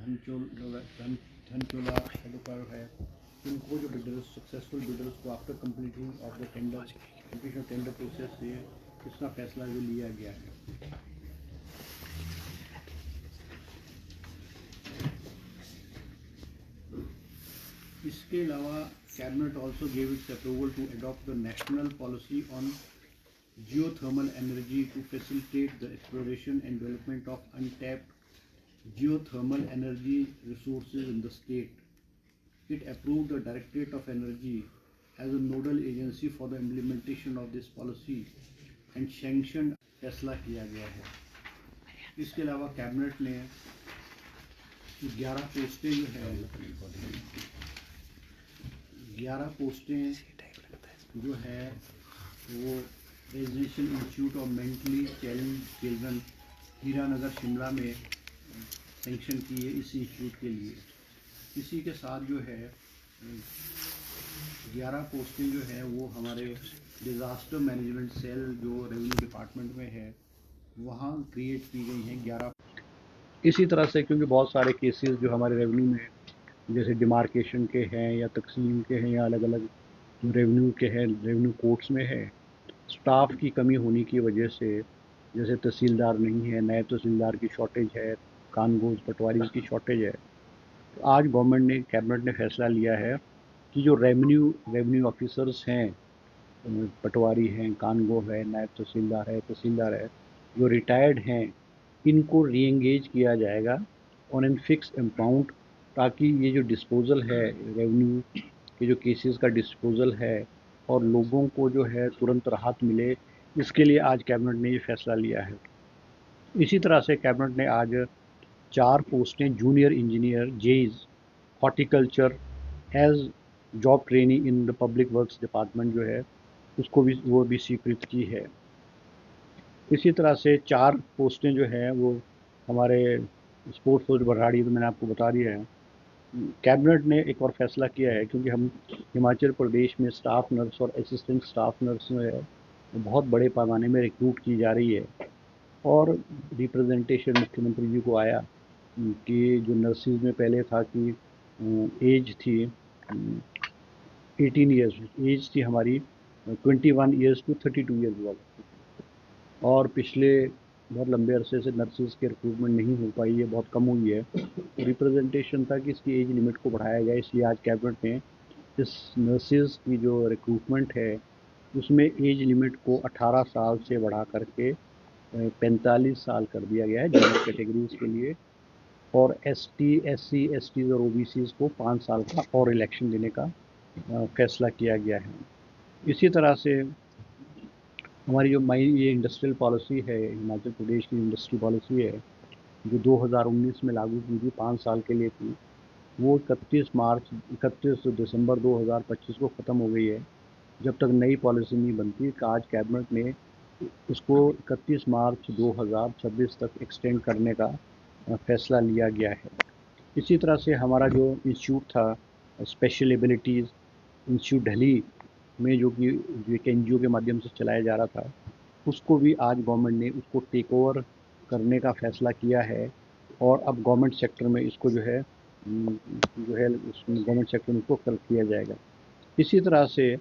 धनचोला helicopter है, इनको जो बिल्डर्स सक्सेसफुल बिल्डर्स को after completing of the tender completion of tender process से इसका फैसला जो लिया गया है। इसके अलावा cabinet also gave its approval to adopt the national policy on geothermal energy to facilitate the exploration and development of untapped geothermal energy resources in the state. It approved the Directorate of Energy as a nodal agency for the implementation of this policy and sanctioned फैसला किया गया है। इसके अलावा cabinet ने 11 पोस्टें जो है 11 पोस्टें जो है वो residential institute of mentally challenge children Hiranagar Shimla में सेंक्शन की है इस इंस्टीट्यूट के लिए। इसी के साथ जो है 11 पोस्टें जो है वो हमारे डिज़ास्टर मैनेजमेंट सेल जो रेवेन्यू डिपार्टमेंट में है वहाँ क्रिएट की गई हैं 11। इसी तरह से क्योंकि बहुत सारे केसेस जो हमारे रेवेन्यू में जैसे डिमार्केशन के हैं या तकसीम के हैं या अलग अलग रेवेन्यू के हैं, रेवेन्यू कोर्ट्स में है, स्टाफ की कमी होने की वजह से जैसे तहसीलदार नहीं है, नए तहसीलदार की शॉर्टेज है, कानगोज पटवारी की शॉर्टेज है। तो आज गवर्नमेंट ने कैबिनेट ने फैसला लिया है कि जो रेवेन्यू ऑफिसर्स हैं, पटवारी हैं, कानगो है, नायब तहसीलदार है, जो रिटायर्ड हैं, इनको रीएंगेज किया जाएगा ऑन एन फिक्स अमाउंट, ताकि ये जो डिस्पोजल है रेवेन्यू के जो केसेस का डिस्पोजल है और लोगों को जो है तुरंत राहत मिले, इसके लिए आज कैबिनेट ने ये फैसला लिया है। इसी तरह से कैबिनेट ने आज 4 पोस्टें junior engineer JEs horticulture as job training in the public works department जो है उसको भी वो भी स्वीकृत की है। इसी तरह से 4 पोस्टें जो हैं वो हमारे स्पोर्ट्स कोच बराड़ी, तो मैंने आपको बता दिया है। कैबिनेट ने एक और फैसला किया है क्योंकि हम हिमाचल प्रदेश में स्टाफ नर्स और असिस्टेंट स्टाफ नर्स जो है बहुत बड़े पैमाने में रिक्रूट की जा रही है और रिप्रेजेंटेशन मुख्यमंत्री जी को आया कि जो नर्सिस में पहले था कि एज थी 18 ईयर्स, एज थी हमारी 21 ईयर्स टू 32 ईयर्स वाला, और पिछले बहुत लंबे अरसे से नर्सिस के रिक्रूटमेंट नहीं हो पाई है, बहुत कम हुई है। तो रिप्रेजेंटेशन था कि इसकी एज लिमिट को बढ़ाया गया, इसलिए आज कैबिनेट ने इस नर्सिस की जो रिक्रूटमेंट है उसमें एज लिमिट को 18 साल से बढ़ा करके 45 साल कर दिया गया है जनरल कैटेगरीज के लिए, और एसटी, एससी, एसटीज और ओबीसीज को 5 साल का और इलेक्शन देने का फैसला किया गया है। इसी तरह से हमारी जो ये इंडस्ट्रियल पॉलिसी है, हिमाचल प्रदेश की इंडस्ट्री पॉलिसी है जो 2019 में लागू की थी, 5 साल के लिए थी, वो 31 दिसंबर 2025 को ख़त्म हो गई है। जब तक नई पॉलिसी नहीं बनती, आज कैबिनेट ने उसको 31 मार्च 2026 तक एक्सटेंड करने का फैसला लिया गया है। इसी तरह से हमारा जो इंस्टीट्यूट था स्पेशल एबिलिटीज़ इंस्टीट्यूट दिल्ली में जो कि एक एनजीओ के माध्यम से चलाया जा रहा था, उसको भी आज गवर्नमेंट ने उसको टेक ओवर करने का फैसला किया है और अब गवर्नमेंट सेक्टर में इसको जो है गवर्नमेंट सेक्टर में इसको कर किया जाएगा। इसी तरह से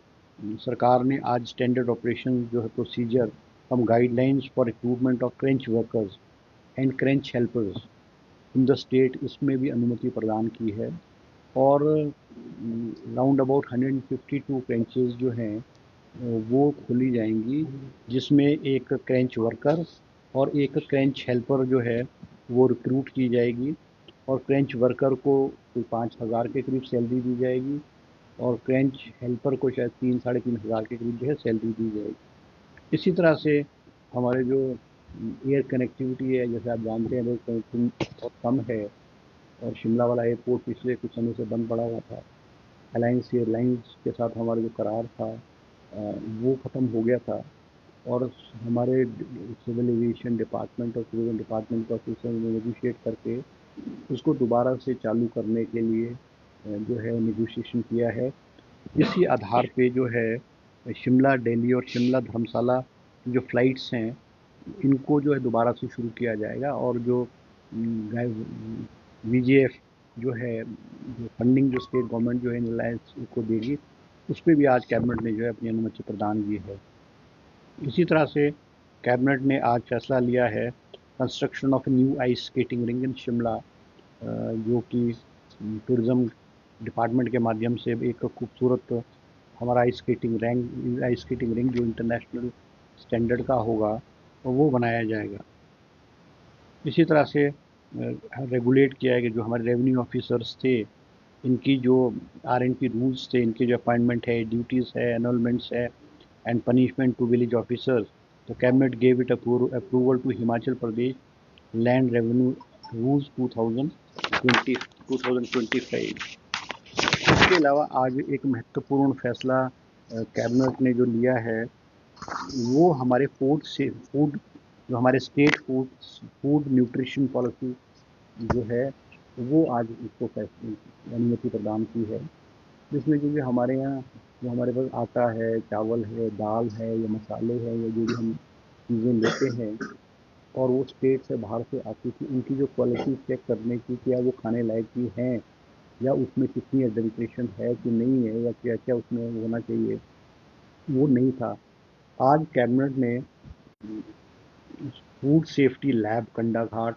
सरकार ने आज स्टैंडर्ड ऑपरेशन जो है प्रोसीजर हम guidelines for recruitment of creche workers and creche helpers in the state, इसमें भी अनुमति प्रदान की है और राउंड अबाउट 152 क्रेंचेस जो हैं वो खोली जाएंगी, जिसमें एक क्रेंच वर्कर और एक क्रेंच हेल्पर जो है वो रिक्रूट की जाएगी, और क्रेंच वर्कर को 5,000 के करीब सैलरी दी जाएगी और क्रेंच हेल्पर को शायद 3-3.5 हज़ार के करीब जो है सैलरी दी जाएगी। इसी तरह से हमारे जो एयर कनेक्टिविटी है, जैसे आप जानते हैं एयर कनेक्टिविटी बहुत कम है और शिमला वाला एयरपोर्ट पिछले कुछ समय से बंद पड़ा हुआ था। अलायंस एयरलाइंस के साथ हमारा जो करार था वो ख़त्म हो गया था और हमारे सिविल एविएशन डिपार्टमेंट और टूरिज्म डिपार्टमेंट के ऑफिसर ने नेगोशिएट करके उसको दोबारा से चालू करने के लिए जो है नेगोशिएशन किया है। इसी आधार पे जो है शिमला दिल्ली और शिमला धर्मशाला जो फ़्लाइट्स हैं इनको जो है दोबारा से शुरू किया जाएगा और जो VGF जो है, जो फंडिंग जो स्टेट गवर्नमेंट जो है रिलायंस को देगी, उस पर भी आज कैबिनेट ने जो है अपनी अनुमति प्रदान की है। इसी तरह से कैबिनेट ने आज फैसला लिया है construction of new ice skating ring in Shimla, जो कि टूरिज़्म डिपार्टमेंट के माध्यम से एक खूबसूरत हमारा आइस स्केटिंग रिंग जो इंटरनेशनल स्टैंडर्ड का होगा, तो वो बनाया जाएगा। इसी तरह से रेगुलेट किया है कि जो हमारे रेवेन्यू ऑफिसर्स थे, इनकी जो RNP रूल्स थे, इनके जो अपॉइंटमेंट है, ड्यूटीज़ है, एनरोलमेंट्स है and punishment to village officers, तो cabinet gave it approval to Himachal Pradesh land revenue rules 2025। इसके अलावा आज एक महत्वपूर्ण फैसला कैबिनेट ने जो लिया है, वो हमारे फूड जो हमारे स्टेट फूड न्यूट्रिशन पॉलिसी जो है, वो आज इसको अनुमति प्रदान की है, जिसमें क्योंकि हमारे यहाँ जो हमारे पास आटा है, चावल है, दाल है या मसाले हैं या जो भी हम चीज़ें लेते हैं और वो स्टेट से बाहर से आती थी, उनकी जो क्वालिटी चेक करने की क्या वो खाने लायक की हैं या उसमें कितनी एडल्ट्रेशन है कि नहीं है या क्या क्या उसमें होना चाहिए, वो नहीं था। आज कैबिनेट ने फूड सेफ्टी लैब कंडाघाट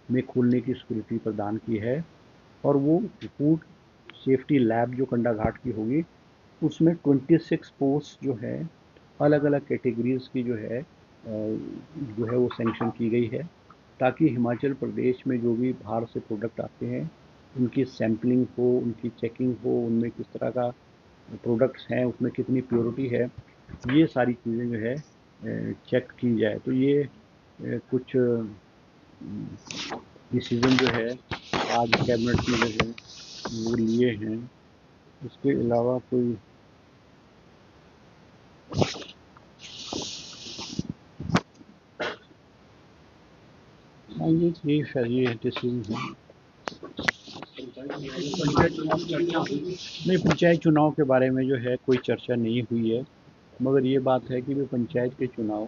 में खोलने की स्वीकृति प्रदान की है, और वो फूड सेफ्टी लैब जो कंडाघाट की होगी, उसमें 26 पोस्ट जो है अलग अलग कैटेगरीज की जो है वो सेंक्शन की गई है, ताकि हिमाचल प्रदेश में जो भी बाहर से प्रोडक्ट आते हैं उनकी सैम्पलिंग हो, उनकी चेकिंग हो, उनमें किस तरह का प्रोडक्ट्स हैं, उसमें कितनी प्योरिटी है, ये सारी चीज़ें जो है चेक की जाए। तो ये कुछ डिसीजन जो है आज कैबिनेट में जो है वो लिए हैं। इसके अलावा कोई हाँ, ये डिसीजन है। नहीं, पंचायत चुनाव के बारे में जो है कोई चर्चा नहीं हुई है, मगर ये बात है कि वे पंचायत के चुनाव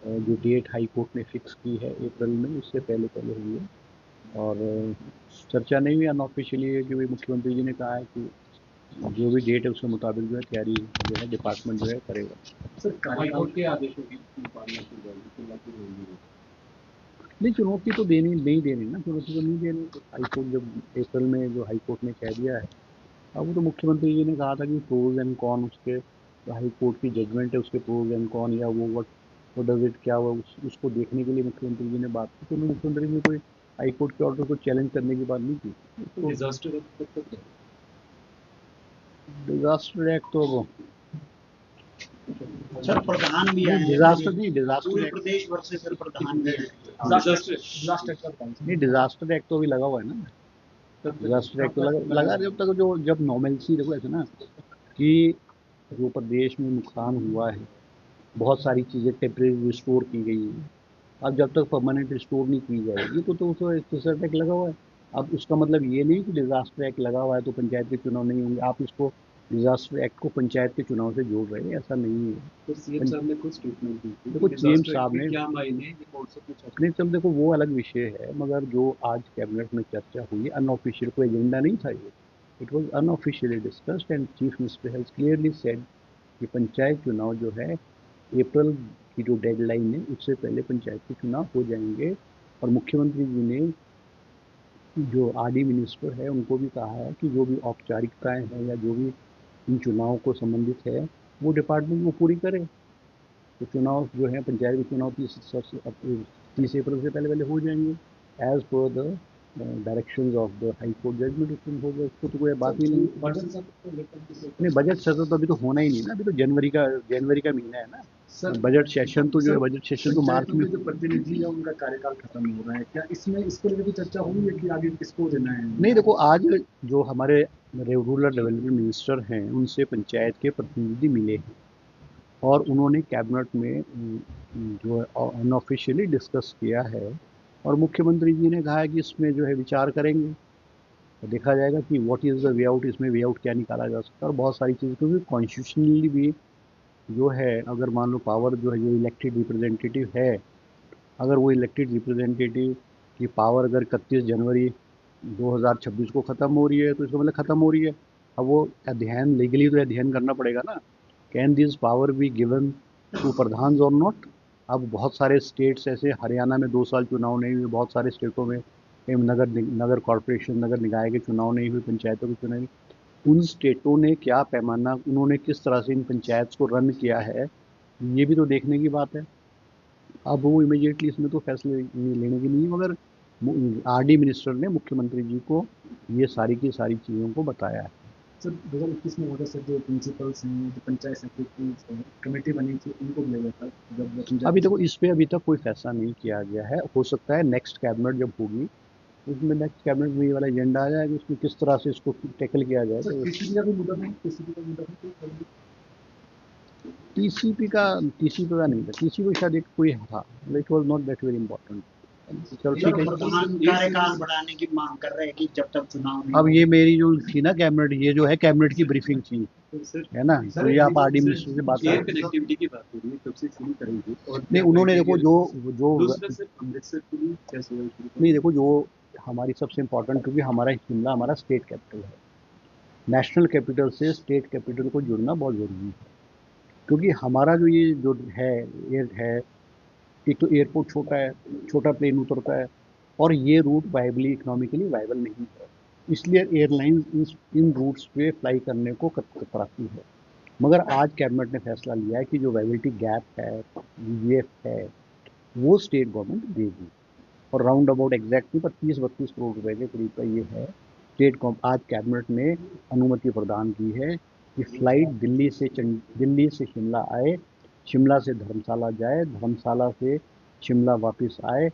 जो डेट हाई कोर्ट ने फिक्स की है अप्रैल में, उससे पहले पहले हुई है, और चर्चा नहीं हुई। अनऑफिशियली है कि भाई मुख्यमंत्री जी ने कहा है कि जो भी डेट है उसके मुताबिक जो है तैयारी जो है डिपार्टमेंट जो है करेगा। सर हाई कोर्ट के आदेशों की पालना की जाएगी। नहीं, चुनौती तो देनी नहीं देनी ना, चुनौती तो नहीं देनी। हाई कोर्ट जब अप्रैल में जो हाई कोर्ट ने कह दिया है, अब वो तो मुख्यमंत्री जी ने कहा था कि प्रोज एंड कॉन उसके, हाई कोर्ट की जजमेंट है उसके प्रोज एंड कॉन या वो व्हाट डज इट क्या हुआ उसको देखने के लिए मुख्यमंत्री जी ने बात की। तो मुख्यमंत्री जी ने कोई हाई कोर्ट के ऑर्डर को चैलेंज करने की बात नहीं की। तो डिजास्टर एक्ट तो वो सर प्रधान भी आए हैं, डिजास्टर नहीं, डिजास्टर पूरे एक्ट प्रदेश भर से सर प्रधान भी आए। नहीं, डिजास्टर एक्ट तो अभी लगा हुआ है ना। डिजास्टर एक्ट तो लगा जब तक जो जब नॉर्मलसी देखो ऐसे ना कि जो प्रदेश में नुकसान हुआ है, बहुत सारी चीज़ें टेम्परेरी रिस्टोर की गई हैं। अब जब तक परमानेंट रिस्टोर नहीं की जाएगी तो उसको डिजास्टर एक्ट लगा हुआ है। अब उसका मतलब ये नहीं कि डिजास्टर एक्ट लगा हुआ है तो पंचायत के चुनाव नहीं होंगे। आप इसको डिजास्टर एक्ट को पंचायत के चुनाव से जोड़ रहे हैं, ऐसा नहीं है। तो सीएम साहब ने कुछ स्टेटमेंट दी थी, देखो सीएम साहब ने क्या मायने ये कौन सा कुछ नहीं, चल देखो वो अलग विषय है, मगर जो आज कैबिनेट में चर्चा हुई अनऑफिशियल, कोई एजेंडा नहीं था ये, it was unofficially discussed and chief minister has clearly said कि पंचायत चुनाव जो है अप्रैल की जो डेडलाइन है उससे पहले पंचायत के चुनाव हो जाएंगे। और मुख्यमंत्री जी ने जो RD मिनिस्टर है उनको भी कहा है कि जो भी औपचारिकताएं हैं या जो भी इन चुनाव को संबंधित है वो डिपार्टमेंट वो पूरी करे। तो चुनाव जो है पंचायत के चुनाव 30 अप्रैल से पहले पहले हो जाएंगे as per the directions of the high court judgement. उसमें हो गया, उसको तो कोई बात ही नहीं। नहीं, बजट सेशन तो अभी तो होना ही नहीं ना, अभी तो जनवरी का महीना है ना। बजट सेशन तो जो है बजट सेशन तो मार्च में। जो प्रतिनिधि है उनका कार्यकाल खत्म हो रहा है, क्या इसमें इसको लेकर चर्चा हुई है कि आगे किसको देना है? नहीं, देखो आज जो हमारे रूरल डेवलपमेंट मिनिस्टर हैं उनसे पंचायत के प्रतिनिधि मिले हैं और उन्होंने कैबिनेट में जो है अनऑफिशियली डिस्कस किया है, और मुख्यमंत्री जी ने कहा है कि इसमें जो है विचार करेंगे, तो देखा जाएगा कि what is the way out, इसमें वे आउट क्या निकाला जा सकता है। और बहुत सारी चीज़ें क्योंकि कॉन्स्टिट्यूशनली भी जो है, अगर मान लो पावर जो है जो इलेक्टेड रिप्रेजेंटेटिव है, अगर वो इलेक्टेड रिप्रेजेंटेटिव की पावर अगर 31 जनवरी 2026 को ख़त्म हो रही है, तो इसका मतलब ख़त्म हो रही है। अब वो अध्ययन लीगली तो अध्ययन करना पड़ेगा ना, can this power be given to pradhan or not. अब बहुत सारे स्टेट्स ऐसे, हरियाणा में 2 साल चुनाव नहीं हुए, बहुत सारे स्टेटों में नगर कॉरपोरेशन, नगर निकाय के चुनाव नहीं हुए, पंचायतों के चुनाव नहीं। उन स्टेटों ने क्या पैमाना, उन्होंने किस तरह से इन पंचायत को रन किया है, ये भी तो देखने की बात है। अब वो इमीडिएटली इसमें तो फैसले लेने की नहीं है, मगर आरडी मिनिस्टर ने मुख्यमंत्री जी को ये सारी की सारी चीज़ों को बताया है। सर 2021 में होगा सर, जो प्रिंसिपल्स हैं, जो पंचायत सेक्रेटरी कमेटी बनी थी, उनको बुलाया था जब अभी देखो, इस पे अभी तक कोई फैसला नहीं किया गया है। हो सकता है नेक्स्ट कैबिनेट जब होगी, उसमें नेक्स्ट कैबिनेट में ये वाला एजेंडा आ जाएगा, उसमें किस तरह से इसको टैकल किया जाए। सर टीसीपी का भी मुद्दा था, टीसीपी का मुद्दा था। टीसीपी का नहीं था, टीसीपी शायद एक कोई था, it was not that very important. चलो ठीक है। प्रधान कार्यकाल बढ़ाने की मांग कर रहे हैं कि जब तक चुनाव नहीं अब ये मेरी जो थी ना कैबिनेट, ये जो है कैबिनेट की ब्रीफिंग थी, है ना, तो ये आप आरडी मिनिस्टर से बात करें। कनेक्टिविटी की बात हो रही है, कब से शुरू करेंगे? और नहीं, उन्होंने देखो जो अमृतसर के लिए कैसे नहीं, देखो जो हमारी सबसे इम्पोर्टेंट, क्योंकि हमारा शिमला हमारा स्टेट कैपिटल है, नेशनल कैपिटल से स्टेट कैपिटल को जुड़ना बहुत ज़रूरी है। क्योंकि हमारा जो ये जो है एयर है, एक तो एयरपोर्ट छोटा है, छोटा प्लेन उतरता है, और ये रूट वाइबली इकोनॉमिकली वाइबल नहीं है, इसलिए एयरलाइंस इन रूट्स पे फ्लाई करने को कतराती है। मगर आज कैबिनेट ने फैसला लिया है कि जो वाइबिलिटी गैप है, वीजीएफ है, वो स्टेट गवर्नमेंट देगी, और राउंड अबाउट एग्जैक्ट नहीं पर 30-32 करोड़ रुपए के करीब का ये है। आज कैबिनेट ने अनुमति प्रदान की है कि फ्लाइट दिल्ली से शिमला आए, शिमला से धर्मशाला जाए, धर्मशाला से शिमला वापस आए,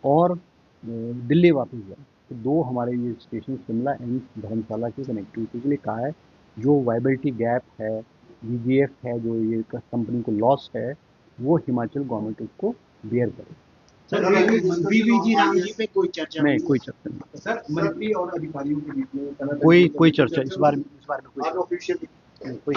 और दिल्ली वापस जाए। तो 2 हमारे ये स्टेशन शिमला एंड धर्मशाला की कनेक्टिविटी के लिए कहा है। जो वाइबिलिटी गैप है, वीजीएफ है, जो ये कंपनी को लॉस है, वो हिमाचल गवर्नमेंट उसको बेयर करे। सर बीवीजी राम जी पे कोई चर्चा नहीं, कोई चर्चा नहीं सर, मंत्री और अधिकारियों के बीच में कोई चर्चा इस बार में कोई